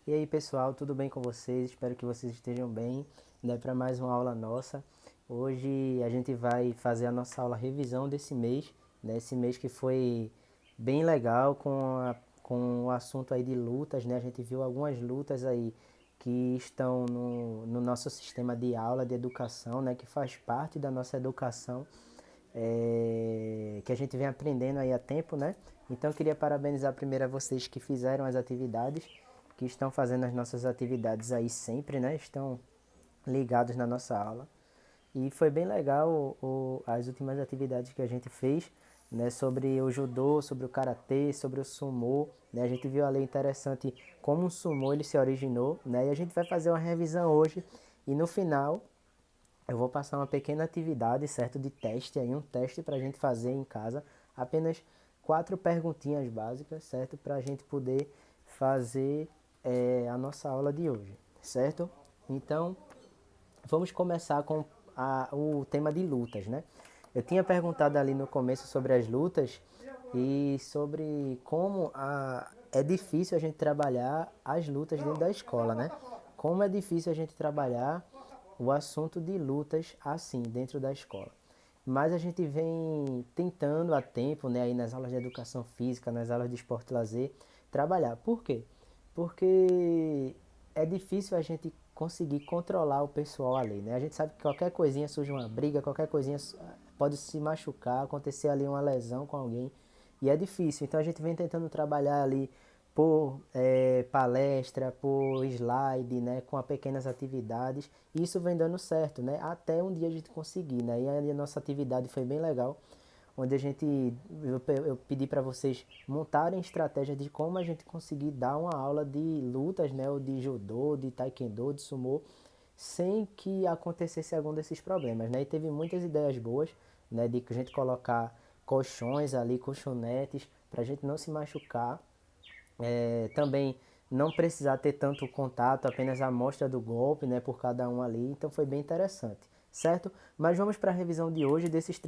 E aí pessoal, tudo bem com vocês? Espero que vocês estejam bem, né, para mais uma aula nossa. Hoje a gente vai fazer a nossa aula revisão desse mês, né, esse mês que foi bem legal com o assunto aí de lutas, né? A gente viu algumas lutas aí que estão no nosso sistema de aula de educação, né, que faz parte da nossa educação, que a gente vem aprendendo aí há tempo, né? Então eu queria parabenizar primeiro a vocês que fizeram as atividades, que estão fazendo as nossas atividades aí sempre, né? Estão ligados na nossa aula. E foi bem legal as últimas atividades que a gente fez, né? Sobre o judô, sobre o karatê, sobre o sumô, né? A gente viu ali interessante como o sumô ele se originou, né? E a gente vai fazer uma revisão hoje e no final eu vou passar uma pequena atividade, certo, de teste aí, um teste para a gente fazer em casa, apenas 4 perguntinhas básicas, certo, para a gente poder fazer a nossa aula de hoje, certo? Então, vamos começar com o tema de lutas, né? Eu tinha perguntado ali no começo sobre as lutas e sobre como é difícil a gente trabalhar as lutas dentro da escola, né? Como é difícil a gente trabalhar o assunto de lutas assim dentro da escola. Mas a gente vem tentando há tempo, né, aí nas aulas de educação física, nas aulas de esporte e lazer, trabalhar. Por quê? Porque é difícil a gente conseguir controlar o pessoal ali, né? A gente sabe que qualquer coisinha surge uma briga, qualquer coisinha pode se machucar, acontecer ali uma lesão com alguém e é difícil. Então a gente vem tentando trabalhar ali por palestra, por slide, né, com pequenas atividades. E isso vem dando certo, né? Até um dia a gente conseguir, né? E aí a nossa atividade foi bem legal, onde eu pedi para vocês montarem estratégias de como a gente conseguir dar uma aula de lutas, né, ou de judô, de taekwondo, de sumô, sem que acontecesse algum desses problemas, né? E teve muitas ideias boas, né, de que a gente colocar colchões ali, colchonetes, para a gente não se machucar, também não precisar ter tanto contato, apenas a amostra do golpe, né, por cada um ali. Então foi bem interessante, certo? Mas vamos para a revisão de hoje desses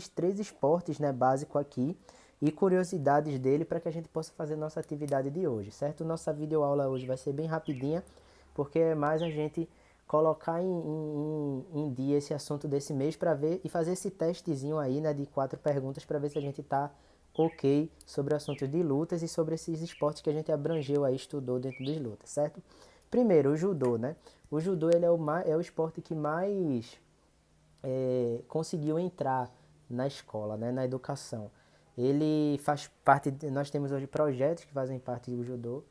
três esportes, né, básico aqui e curiosidades dele para que a gente possa fazer nossa atividade de hoje, certo? Nossa videoaula hoje vai ser bem rapidinha, porque é mais a gente colocar em dia esse assunto desse mês para ver e fazer esse testezinho aí, né, de 4 perguntas para ver se a gente está ok sobre assuntos de lutas e sobre esses esportes que a gente abrangeu aí, estudou dentro das lutas, certo? Primeiro, o judô, né? O judô ele é o esporte que mais conseguiu entrar na escola, né, na educação. Ele faz parte, nós temos hoje projetos que fazem parte do judô,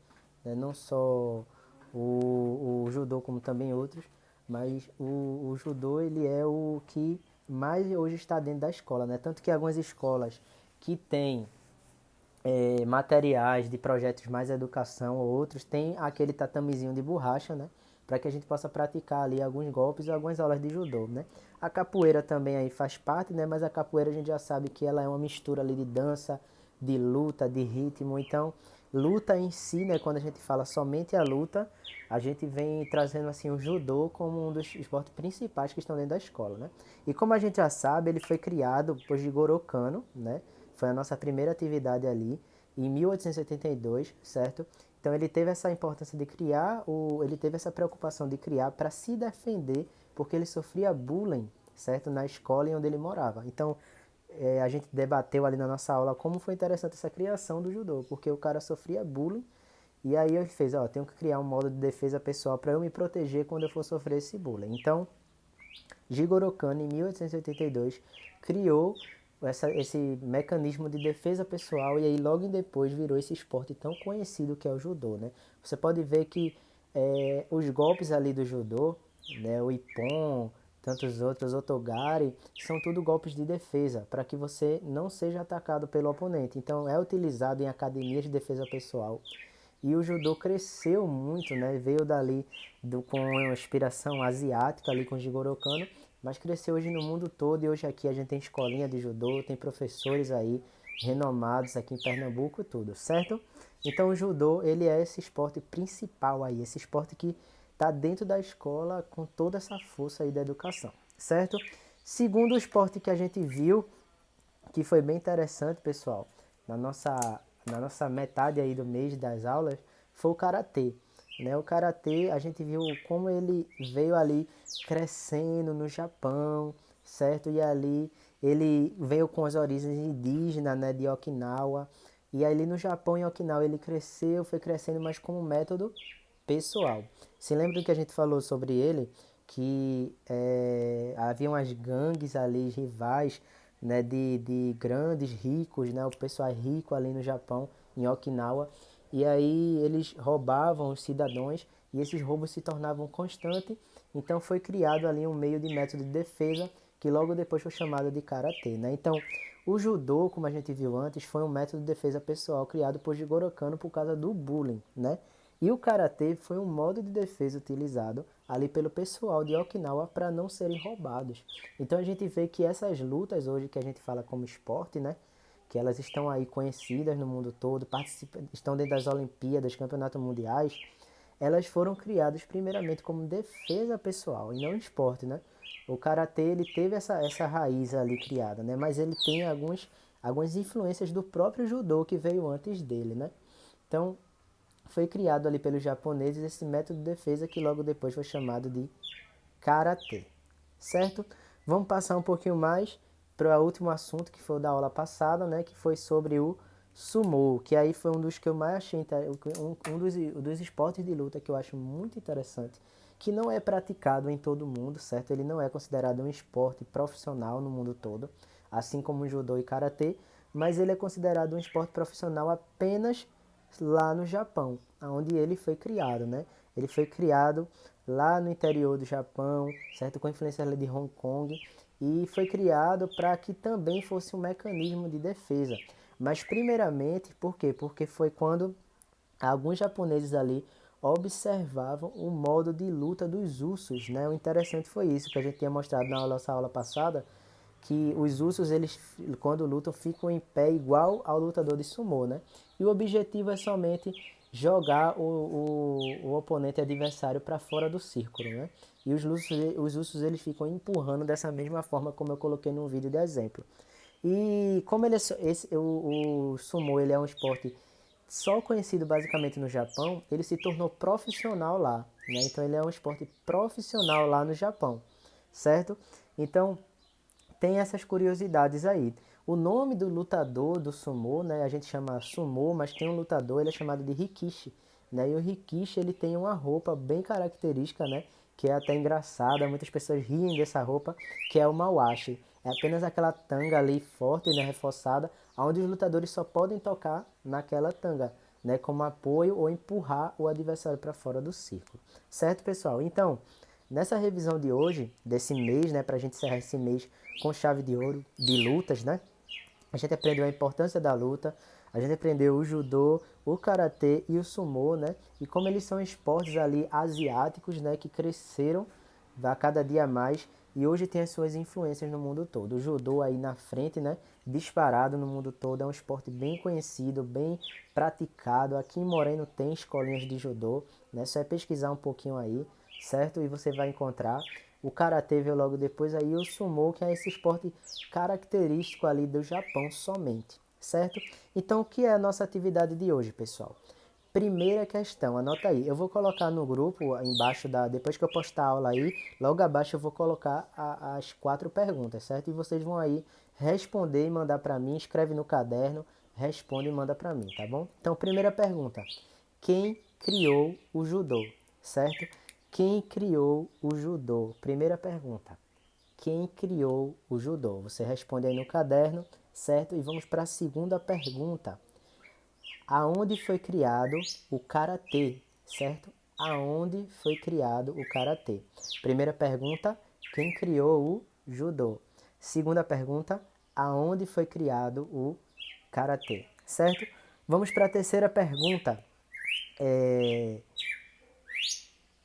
né, não só o judô como também outros, mas o judô ele é o que mais hoje está dentro da escola, né? Tanto que algumas escolas que têm materiais de projetos mais educação, ou outros têm aquele tatamezinho de borracha, né? Para que a gente possa praticar ali alguns golpes e algumas aulas de judô, né? A capoeira também aí faz parte, né? Mas a capoeira a gente já sabe que ela é uma mistura ali de dança, de luta, de ritmo. Então, luta em si, né? Quando a gente fala somente a luta, a gente vem trazendo assim o judô como um dos esportes principais que estão dentro da escola, né? E como a gente já sabe, ele foi criado por Jigoro Kano, né? Foi a nossa primeira atividade ali, em 1882, certo? Então ele teve essa importância de criar, ele teve essa preocupação de criar para se defender, porque ele sofria bullying, certo? Na escola em onde ele morava. Então a gente debateu ali na nossa aula como foi interessante essa criação do judô, porque o cara sofria bullying e aí ele fez, ó, tenho que criar um modo de defesa pessoal para eu me proteger quando eu for sofrer esse bullying. Então Jigoro Kano, em 1882, criou esse mecanismo de defesa pessoal e aí logo depois virou esse esporte tão conhecido que é o judô, né? Você pode ver que os golpes ali do judô, né, o ippon, tantos outros, otogari, são tudo golpes de defesa, para que você não seja atacado pelo oponente. Então é utilizado em academias de defesa pessoal. E o judô cresceu muito, né? Veio dali com uma inspiração asiática ali com o Jigoro Kano, mas cresceu hoje no mundo todo e hoje aqui a gente tem escolinha de judô, tem professores aí renomados aqui em Pernambuco e tudo, certo? Então o judô, ele é esse esporte principal aí, esse esporte que está dentro da escola com toda essa força aí da educação, certo? Segundo esporte que a gente viu, que foi bem interessante, pessoal, na nossa metade aí do mês das aulas, foi o karatê. né? O karatê, a gente viu como ele veio ali crescendo no Japão, certo? E ali ele veio com as origens indígenas, né, de Okinawa. E ali no Japão, em Okinawa, ele cresceu, foi crescendo, mas como método pessoal. Se lembra que a gente falou sobre ele, que haviam as gangues ali, rivais, né, de grandes ricos, né, o pessoal rico ali no Japão, em Okinawa, e aí eles roubavam os cidadãos e esses roubos se tornavam constantes, então foi criado ali um meio de método de defesa que logo depois foi chamado de karatê, né? Então, o judô, como a gente viu antes, foi um método de defesa pessoal criado por Jigoro Kano por causa do bullying, né? E o karatê foi um modo de defesa utilizado ali pelo pessoal de Okinawa para não serem roubados. Então a gente vê que essas lutas hoje que a gente fala como esporte, né? Que elas estão aí conhecidas no mundo todo, estão dentro das Olimpíadas, campeonatos mundiais, elas foram criadas primeiramente como defesa pessoal e não esporte, né? O karatê ele teve essa raiz ali criada, né? Mas ele tem algumas influências do próprio judô que veio antes dele, né? Então foi criado ali pelos japoneses esse método de defesa que logo depois foi chamado de karatê, certo? Vamos passar um pouquinho mais para o último assunto que foi o da aula passada, né? Que foi sobre o sumo, que aí foi um dos que eu mais achei, um dos esportes de luta que eu acho muito interessante, que não é praticado em todo o mundo, certo? Ele não é considerado um esporte profissional no mundo todo, assim como o judô e karatê, mas ele é considerado um esporte profissional apenas lá no Japão, onde ele foi criado, né? Ele foi criado lá no interior do Japão, certo? Com influência de Hong Kong, e foi criado para que também fosse um mecanismo de defesa. Mas primeiramente, por quê? Porque foi quando alguns japoneses ali observavam o modo de luta dos ursos, né? O interessante foi isso que a gente tinha mostrado na nossa aula passada, que os ursos, eles, quando lutam, ficam em pé igual ao lutador de sumô, né? E o objetivo é somente jogar o oponente adversário para fora do círculo, né? E os ursos eles ficam empurrando dessa mesma forma como eu coloquei no vídeo de exemplo. E como ele o sumô ele é um esporte só conhecido basicamente no Japão, ele se tornou profissional lá, né? Então ele é um esporte profissional lá no Japão, certo? Então tem essas curiosidades aí. O nome do lutador do sumô, né, a gente chama sumô, mas tem um lutador, ele é chamado de rikishi, né? E o rikishi, ele tem uma roupa bem característica, né, que é até engraçada, muitas pessoas riem dessa roupa, que é o mawashi. É apenas aquela tanga ali forte, né, reforçada, onde os lutadores só podem tocar naquela tanga, né, como apoio ou empurrar o adversário para fora do círculo. Certo, pessoal? Então, nessa revisão de hoje, desse mês, né, para a gente encerrar esse mês com chave de ouro de lutas, né? A gente aprendeu a importância da luta, a gente aprendeu o judô, o karatê e o sumô, né? E como eles são esportes ali asiáticos, né, que cresceram a cada dia mais e hoje tem as suas influências no mundo todo. O judô aí na frente, né, disparado no mundo todo, é um esporte bem conhecido, bem praticado. Aqui em Moreno tem escolinhas de judô, né? Só é pesquisar um pouquinho aí, certo? E você vai encontrar. O karatê veio logo depois aí o sumô, que é esse esporte característico ali do Japão somente, certo? Então, o que é a nossa atividade de hoje, pessoal? Primeira questão, anota aí. Eu vou colocar no grupo, embaixo depois que eu postar a aula aí, logo abaixo eu vou colocar as 4 perguntas, certo? E vocês vão aí responder e mandar para mim, escreve no caderno, responde e manda para mim, tá bom? Então, primeira pergunta. Quem criou o judô, certo? Quem criou o judô? Primeira pergunta. Quem criou o judô? Você responde aí no caderno, certo? E vamos para a segunda pergunta. Aonde foi criado o karatê, certo? Aonde foi criado o karatê? Primeira pergunta, quem criou o judô? Segunda pergunta, aonde foi criado o karatê, certo? Vamos para a terceira pergunta.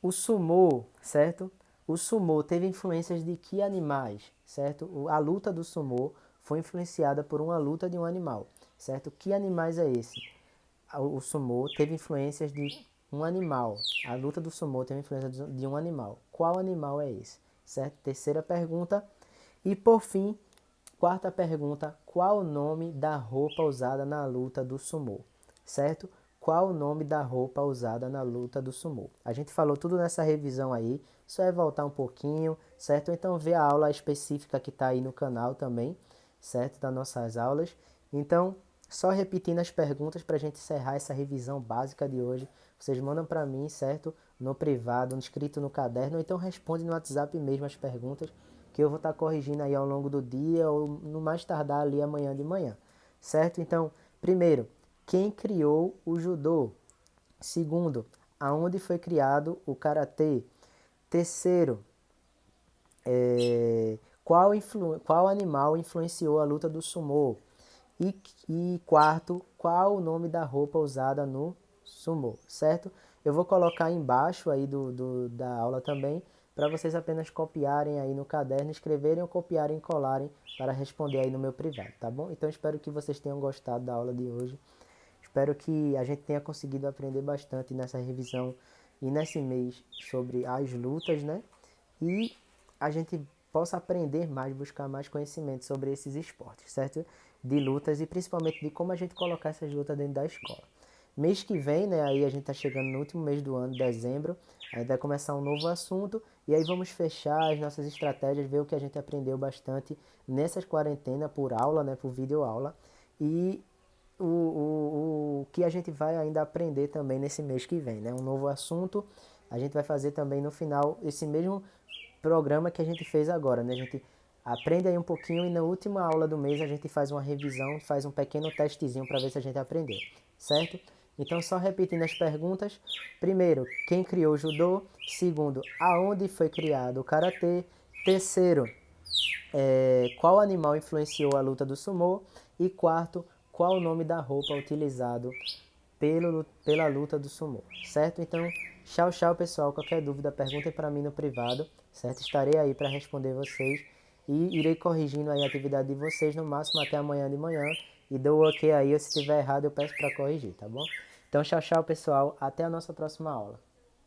O sumô, certo? O sumô teve influências de que animais, certo? A luta do sumô foi influenciada por uma luta de um animal, certo? Que animais é esse? O sumô teve influências de um animal. A luta do sumô teve influência de um animal. Qual animal é esse? Certo? Terceira pergunta. E por fim, quarta pergunta. Qual o nome da roupa usada na luta do sumô? Certo? qual o nome da roupa usada na luta do sumô. A gente falou tudo nessa revisão aí, só é voltar um pouquinho, certo? Então ver a aula específica que está aí no canal também, certo? Das nossas aulas. Então, só repetindo as perguntas para a gente encerrar essa revisão básica de hoje. Vocês mandam para mim, certo? No privado, escrito no caderno, ou então responde no WhatsApp mesmo as perguntas, que eu vou estar corrigindo aí ao longo do dia ou no mais tardar ali amanhã de manhã, certo? Então, primeiro, quem criou o judô? Segundo, aonde foi criado o karatê? Terceiro, qual animal influenciou a luta do sumô? E quarto, qual o nome da roupa usada no sumô, certo? Eu vou colocar embaixo aí da aula também, para vocês apenas copiarem aí no caderno, escreverem ou copiarem e colarem para responder aí no meu privado, tá bom? Então espero que vocês tenham gostado da aula de hoje. Espero que a gente tenha conseguido aprender bastante nessa revisão e nesse mês sobre as lutas, né? E a gente possa aprender mais, buscar mais conhecimento sobre esses esportes, certo? De lutas e principalmente de como a gente colocar essas lutas dentro da escola. Mês que vem, né, aí a gente tá chegando no último mês do ano, dezembro, aí vai começar um novo assunto e aí vamos fechar as nossas estratégias, ver o que a gente aprendeu bastante nessas quarentenas por aula, né, por videoaula e o que a gente vai ainda aprender também nesse mês que vem, né? Um novo assunto, a gente vai fazer também no final esse mesmo programa que a gente fez agora, né? A gente aprende aí um pouquinho e na última aula do mês a gente faz uma revisão, faz um pequeno testezinho para ver se a gente aprendeu, certo? Então, só repetindo as perguntas. Primeiro, quem criou o judô? Segundo, aonde foi criado o karatê? Terceiro, qual animal influenciou a luta do sumô? E quarto, qual o nome da roupa utilizado pela luta do sumô, certo? Então, tchau, tchau, pessoal. Qualquer dúvida, perguntem para mim no privado, certo? Estarei aí para responder vocês e irei corrigindo aí a atividade de vocês no máximo até amanhã de manhã e dou o ok aí, ou se estiver errado eu peço para corrigir, tá bom? Então, tchau, tchau, pessoal. Até a nossa próxima aula.